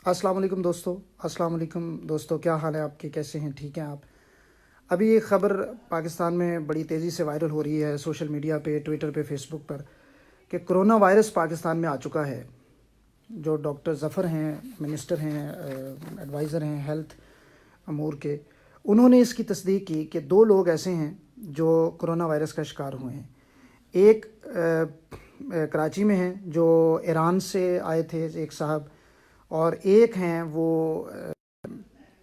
السلام علیکم دوستو، کیا حال ہے آپ کے؟ کیسے ہیں؟ ٹھیک ہیں آپ؟ ابھی ایک خبر پاکستان میں بڑی تیزی سے وائرل ہو رہی ہے سوشل میڈیا پہ، ٹویٹر پہ، فیس بک پر، کہ کرونا وائرس پاکستان میں آ چکا ہے۔ جو ڈاکٹر ظفر ہیں، منسٹر ہیں، ایڈوائزر ہیں ہیلتھ امور کے، انہوں نے اس کی تصدیق کی کہ 2 لوگ ایسے ہیں جو کرونا وائرس کا شکار ہوئے ہیں۔ ایک کراچی میں ہیں جو ایران سے آئے تھے ایک صاحب، اور ایک ہیں وہ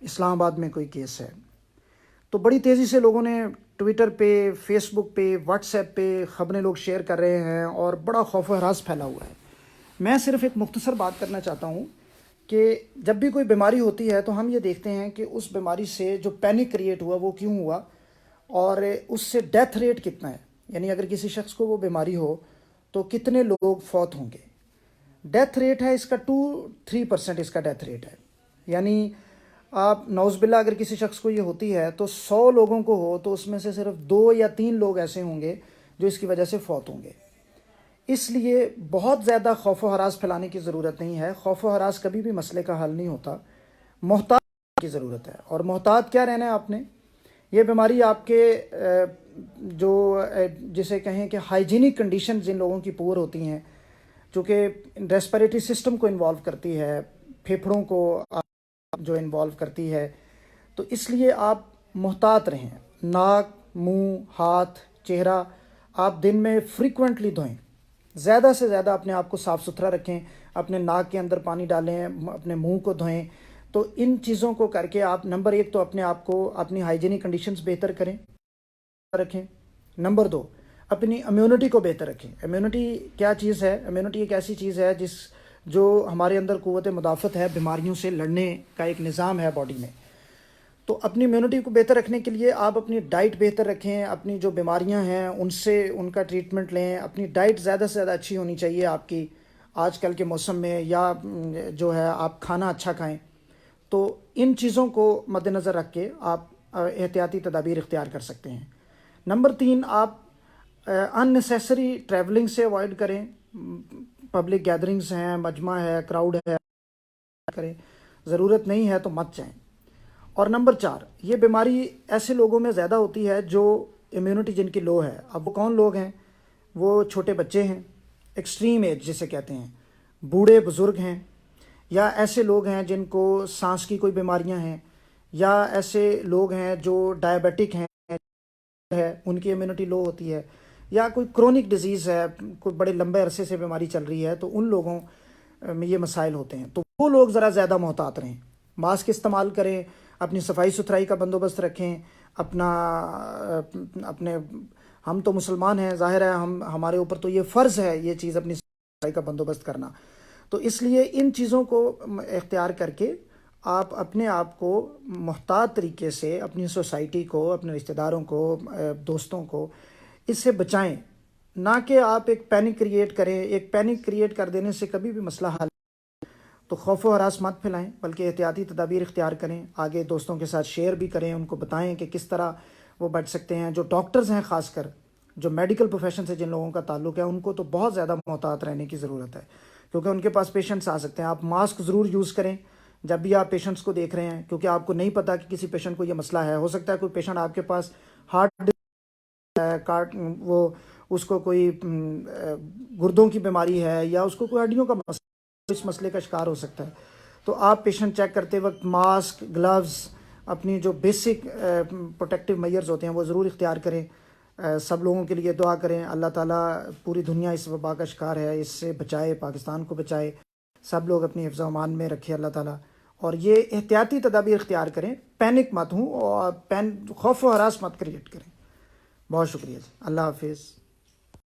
اسلام آباد میں کوئی کیس ہے۔ تو بڑی تیزی سے لوگوں نے ٹویٹر پہ، فیس بک پہ، واٹس ایپ پہ خبریں لوگ شیئر کر رہے ہیں اور بڑا خوف و ہراس پھیلا ہوا ہے۔ میں صرف ایک مختصر بات کرنا چاہتا ہوں کہ جب بھی کوئی بیماری ہوتی ہے تو ہم یہ دیکھتے ہیں کہ اس بیماری سے جو پینک کریٹ ہوا وہ کیوں ہوا، اور اس سے ڈیتھ ریٹ کتنا ہے، یعنی اگر کسی شخص کو وہ بیماری ہو تو کتنے لوگ فوت ہوں گے۔ ڈیتھ ریٹ ہے اس کا 2-3% اس کا ڈیتھ ریٹ ہے، یعنی آپ نعوذ باللہ اگر کسی شخص کو یہ ہوتی ہے تو 100 لوگوں کو ہو تو اس میں سے صرف 2 یا 3 لوگ ایسے ہوں گے جو اس کی وجہ سے فوت ہوں گے۔ اس لیے بہت زیادہ خوف و ہراس پھیلانے کی ضرورت نہیں ہے۔ خوف و ہراس کبھی بھی مسئلے کا حل نہیں ہوتا، محتاط کی ضرورت ہے۔ اور محتاط کیا رہنا ہے آپ نے؟ یہ بیماری آپ کے جو جسے کہیں کہ ہائیجینک کنڈیشن جن لوگوں کی پور ہوتی ہیں، چونکہ ریسپیریٹری سسٹم کو انوالو کرتی ہے، پھیپھڑوں کو جو انوالو کرتی ہے، تو اس لیے آپ محتاط رہیں۔ ناک، منہ، ہاتھ، چہرہ آپ دن میں فریکوینٹلی دھوئیں، زیادہ سے زیادہ اپنے آپ کو صاف ستھرا رکھیں، اپنے ناک کے اندر پانی ڈالیں، اپنے منہ کو دھوئیں۔ تو ان چیزوں کو کر کے آپ نمبر 1 تو اپنے آپ کو اپنی ہائیجینک کنڈیشنز بہتر رکھیں۔ نمبر 2، اپنی امیونٹی کو بہتر رکھیں۔ امیونٹی کیا چیز ہے؟ امیونٹی ایک ایسی چیز ہے جو ہمارے اندر قوت مدافعت ہے، بیماریوں سے لڑنے کا ایک نظام ہے باڈی میں۔ تو اپنی امیونٹی کو بہتر رکھنے کے لیے آپ اپنی ڈائٹ بہتر رکھیں، اپنی جو بیماریاں ہیں ان کا ٹریٹمنٹ لیں۔ اپنی ڈائٹ زیادہ سے زیادہ اچھی ہونی چاہیے آپ کی آج کل کے موسم میں، یا جو ہے آپ کھانا اچھا کھائیں۔ تو ان چیزوں کو مد نظر رکھ کے آپ احتیاطی تدابیر اختیار کر سکتے ہیں۔ نمبر 3، آپ ان نیسیسری ٹریولنگ سے اوائڈ کریں۔ پبلک گیدرنگز ہیں، مجمع ہے، کراؤڈ ہے، کریں، ضرورت نہیں ہے تو مت جائیں۔ اور نمبر 4، یہ بیماری ایسے لوگوں میں زیادہ ہوتی ہے جو امیونٹی جن کی لو ہے۔ اب وہ کون لوگ ہیں؟ وہ چھوٹے بچے ہیں، ایکسٹریم ایج جسے کہتے ہیں، بوڑھے بزرگ ہیں، یا ایسے لوگ ہیں جن کو سانس کی کوئی بیماریاں ہیں، یا ایسے لوگ ہیں جو ڈائبیٹک ہیں، ان کی امیونٹی لو ہوتی ہے، یا کوئی کرونک ڈیزیز ہے، کوئی بڑے لمبے عرصے سے بیماری چل رہی ہے، تو ان لوگوں میں یہ مسائل ہوتے ہیں۔ تو وہ لوگ ذرا زیادہ محتاط رہیں، ماسک استعمال کریں، اپنی صفائی ستھرائی کا بندوبست رکھیں، اپنے ہم تو مسلمان ہیں، ظاہر ہے ہمارے اوپر تو یہ فرض ہے یہ چیز اپنی صفائی کا بندوبست کرنا۔ تو اس لیے ان چیزوں کو اختیار کر کے آپ اپنے آپ کو محتاط طریقے سے اپنی سوسائٹی کو، اپنے رشتہ داروں کو، دوستوں کو اس سے بچائیں، نہ کہ آپ ایک پینک کریٹ کریں۔ ایک پینک کریٹ کر دینے سے کبھی بھی مسئلہ حل۔ تو خوف و ہراس مت پھیلائیں، بلکہ احتیاطی تدابیر اختیار کریں، آگے دوستوں کے ساتھ شیئر بھی کریں، ان کو بتائیں کہ کس طرح وہ بچ سکتے ہیں۔ جو ڈاکٹرز ہیں، خاص کر جو میڈیکل پروفیشن سے جن لوگوں کا تعلق ہے، ان کو تو بہت زیادہ محتاط رہنے کی ضرورت ہے، کیونکہ ان کے پاس پیشنٹس آ سکتے ہیں۔ آپ ماسک ضرور یوز کریں جب بھی آپ پیشنٹس کو دیکھ رہے ہیں، کیونکہ آپ کو نہیں پتا کہ کسی پیشنٹ کو یہ مسئلہ ہے۔ ہو سکتا ہے کوئی پیشنٹ آپ کے پاس ہارٹ وہ اس کو کوئی گردوں کی بیماری ہے، یا اس کو کوئی ہڈیوں کا مسئلہ، اس مسئلے کا شکار ہو سکتا ہے۔ تو آپ پیشنٹ چیک کرتے وقت ماسک، گلوز، اپنی جو بیسک پروٹیکٹیو میئرز ہوتے ہیں وہ ضرور اختیار کریں۔ سب لوگوں کے لیے دعا کریں، اللہ تعالیٰ پوری دنیا اس وبا کا شکار ہے، اس سے بچائے، پاکستان کو بچائے، سب لوگ اپنی حفظ و امان میں رکھے اللہ تعالیٰ۔ اور یہ احتیاطی تدابیر اختیار کریں، پینک مت ہوں، اور خوف و ہراس مت کریٹ کریں۔ بہت شکریہ جی، اللہ حافظ۔